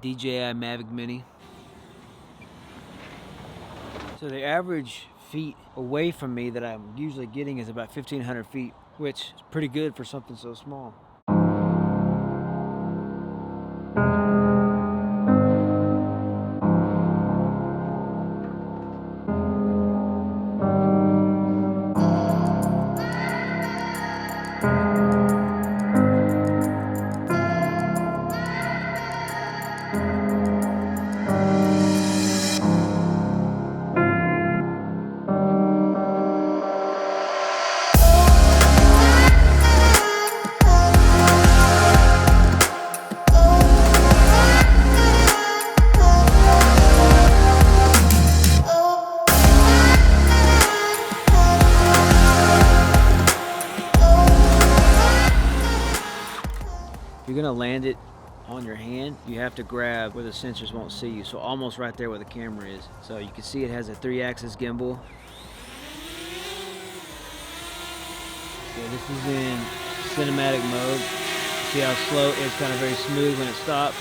DJI Mavic Mini. So the average feet away from me that I'm usually getting is about 1,500 feet, which is pretty good for something so small. If you're gonna land it on your hand, you have to grab where the sensors won't see you. So almost right there where the camera is. So you can see it has a 3-axis gimbal. Yeah, this is in cinematic mode. See how slow it's kind of very smooth when it stops.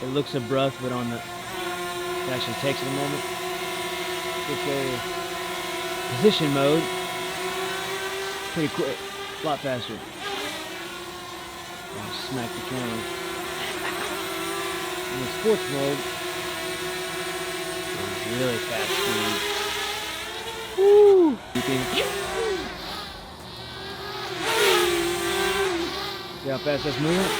It looks abrupt, but on the it actually takes it a moment. It's a position mode. Pretty quick, a lot faster. I'll smack the camera. In the sports mode, it's really fast speed. Woo! You can see how fast that's moving?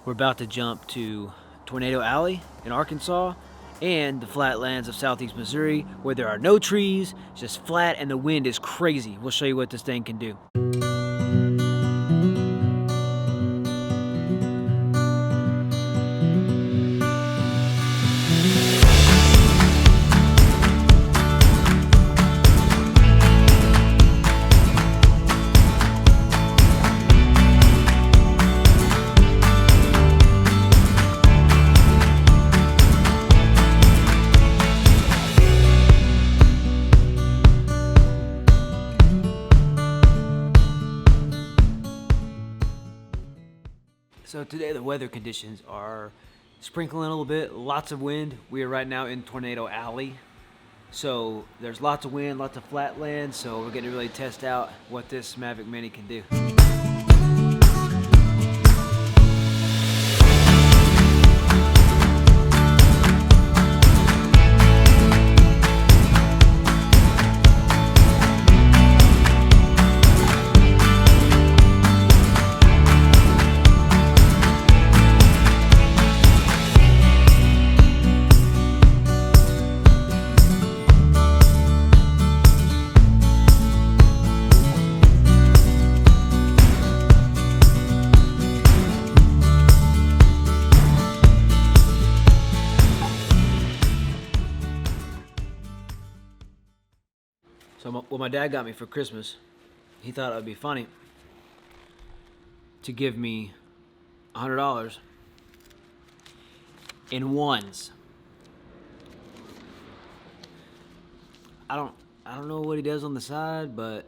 We're about to jump to Tornado Alley in Arkansas and the flatlands of southeast Missouri where there are no trees, just flat, and the wind is crazy. We'll show you what this thing can do. So today the weather conditions are sprinkling a little bit, lots of wind. We are right now in Tornado Alley. So there's lots of wind, lots of flat land, so we're going to really test out what this Mavic Mini can do. So what my dad got me for Christmas, he thought it would be funny to give me $100 in ones. I don't know what he does on the side, but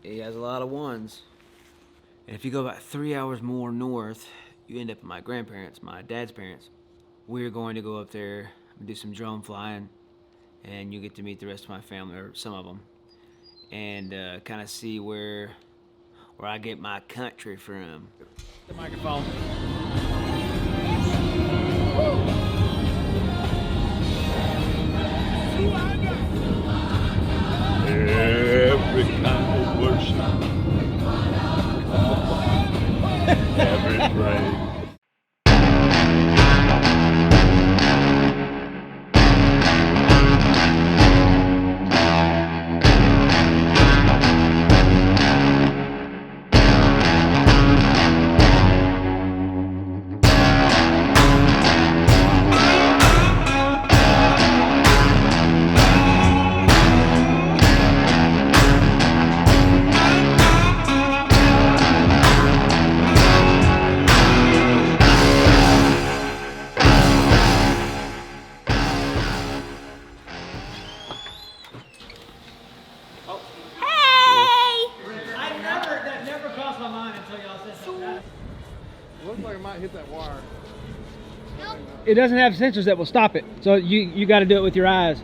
he has a lot of ones. And if you go about 3 hours more north, you end up at my grandparents, my dad's parents. We're going to go up there and do some drone flying, and you get to meet the rest of my family, or some of them, and kind of see where I get my country from. The microphone. Every kind of worship, every praise. like it might hit that wire. It doesn't have sensors that will stop it, so you got to do it with your eyes.